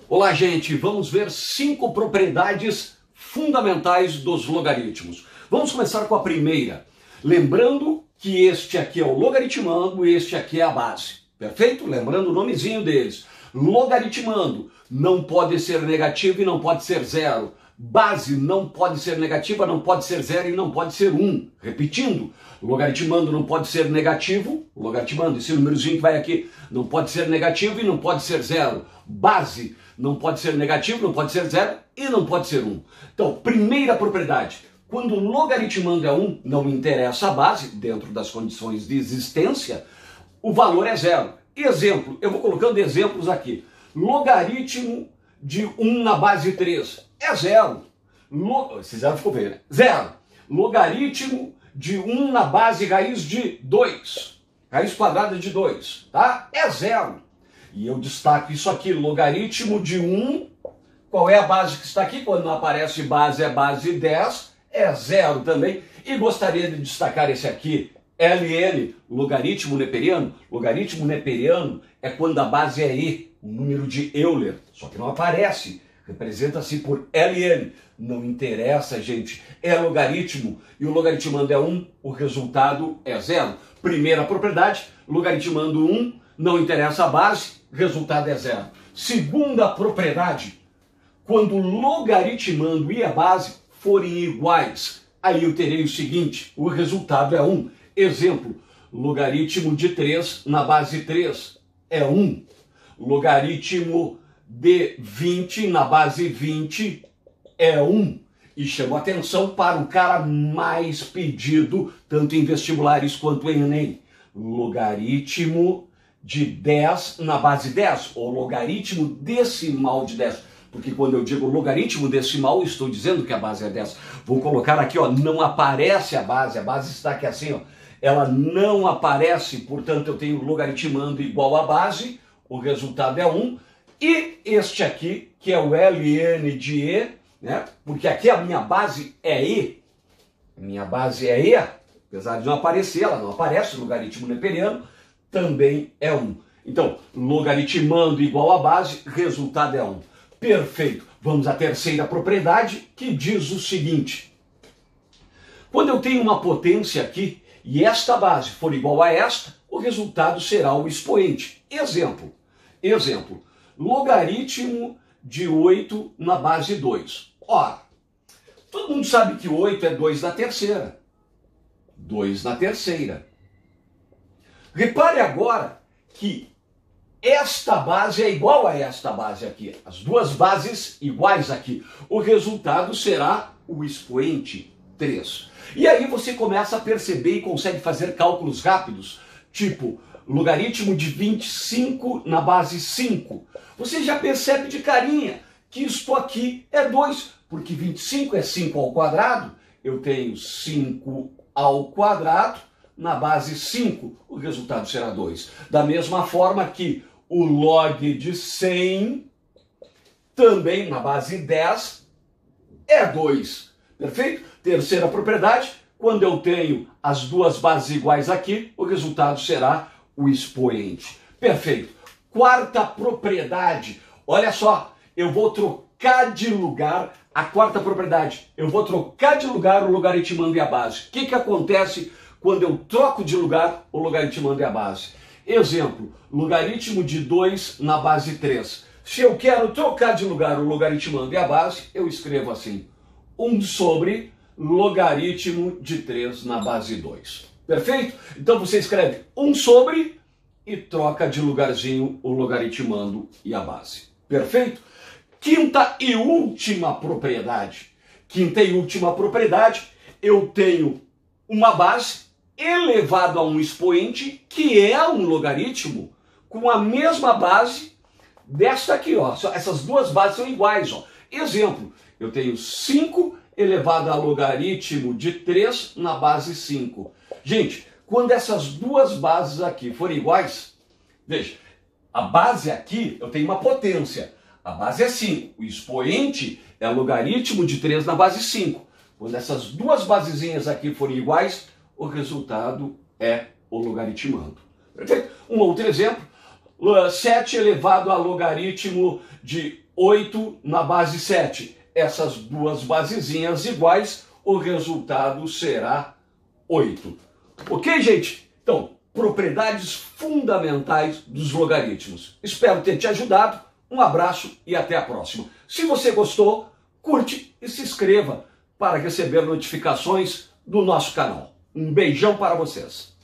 Olá, gente, vamos ver 5 propriedades fundamentais dos logaritmos. Vamos começar com a primeira. Lembrando que este aqui é o logaritmando e este aqui é a base. Perfeito? Lembrando o nomezinho deles. Logaritmando não pode ser negativo e não pode ser zero. Base não pode ser negativa, não pode ser zero e não pode ser 1. Repetindo, logaritmando não pode ser negativo, logaritmando, esse númerozinho que vai aqui, não pode ser negativo e não pode ser zero. Base não pode ser negativo, não pode ser zero e não pode ser 1. Então, primeira propriedade, quando logaritmando é 1, não interessa a base, dentro das condições de existência, o valor é zero. Exemplo, eu vou colocando exemplos aqui. Logaritmo de 1 na base 3 é zero. Esse zero ficou bem, né? Zero. Logaritmo de 1 na base raiz de 2. Raiz quadrada de 2, tá? É zero. E eu destaco isso aqui, logaritmo de 1. Qual é a base que está aqui? Quando não aparece base, é base 10. É zero também. E gostaria de destacar esse aqui, LN, logaritmo neperiano. Logaritmo neperiano é quando a base é E, o número de Euler. Só que não aparece. Representa-se por LN. Não interessa, gente. É logaritmo. E o logaritmando é 1, o resultado é zero. Primeira propriedade, logaritmando 1, não interessa a base, resultado é zero. Segunda propriedade, quando logaritmando e a base forem iguais, aí eu terei o seguinte, o resultado é 1. Exemplo, logaritmo de 3 na base 3 é 1. Logaritmo de 20 na base 20 é 1. E chamo atenção para o cara mais pedido, tanto em vestibulares quanto em Enem. Logaritmo de 10 na base 10, ou logaritmo decimal de 10. Porque quando eu digo logaritmo decimal, estou dizendo que a base é 10. Vou colocar aqui, ó, não aparece a base está aqui assim, ó. Ela não aparece, portanto eu tenho logaritmando igual a base, o resultado é 1. E este aqui, que é o ln de E, né? Porque aqui a minha base é E. Minha base é E, apesar de não aparecer, ela não aparece, logaritmo neperiano, também é 1. Então, logaritmando igual a base, resultado é 1. Perfeito. Vamos à terceira propriedade, que diz o seguinte. Quando eu tenho uma potência aqui, e esta base for igual a esta, o resultado será o expoente. Exemplo, logaritmo de 8 na base 2. Ora, todo mundo sabe que 8 é 2 na terceira. 2 na terceira. Repare agora que esta base é igual a esta base aqui. As duas bases iguais aqui. O resultado será o expoente 3. E aí você começa a perceber e consegue fazer cálculos rápidos, tipo logaritmo de 25 na base 5. Você já percebe de carinha que isto aqui é 2, porque 25 é 5 ao quadrado, eu tenho 5 ao quadrado na base 5, o resultado será 2. Da mesma forma que o log de 100, também na base 10, é 2. Perfeito? Terceira propriedade, quando eu tenho as duas bases iguais aqui, o resultado será o expoente. Perfeito. Quarta propriedade, olha só, eu vou trocar de lugar a quarta propriedade. Eu vou trocar de lugar o logaritmando e a base. O que acontece quando eu troco de lugar o logaritmando e a base? Exemplo, logaritmo de 2 na base 3. Se eu quero trocar de lugar o logaritmando e a base, eu escrevo assim, 1 sobre logaritmo de 3 na base 2. Perfeito? Então você escreve 1 sobre e troca de lugarzinho o logaritmando e a base. Perfeito? Quinta e última propriedade. Quinta e última propriedade, eu tenho uma base elevado a um expoente, que é um logaritmo, com a mesma base desta aqui, ó. Essas duas bases são iguais, ó. Exemplo, eu tenho 5 elevado a logaritmo de 3 na base 5. Gente, quando essas duas bases aqui forem iguais, veja, a base aqui, eu tenho uma potência. A base é 5. O expoente é logaritmo de 3 na base 5. Quando essas duas basezinhas aqui forem iguais, o resultado é o logaritmando. Perfeito? Um outro exemplo, 7 elevado a logaritmo de 8 na base 7. Essas duas basezinhas iguais, o resultado será 8. Ok, gente? Então, propriedades fundamentais dos logaritmos. Espero ter te ajudado. Um abraço e até a próxima. Se você gostou, curte e se inscreva para receber notificações do nosso canal. Um beijão para vocês.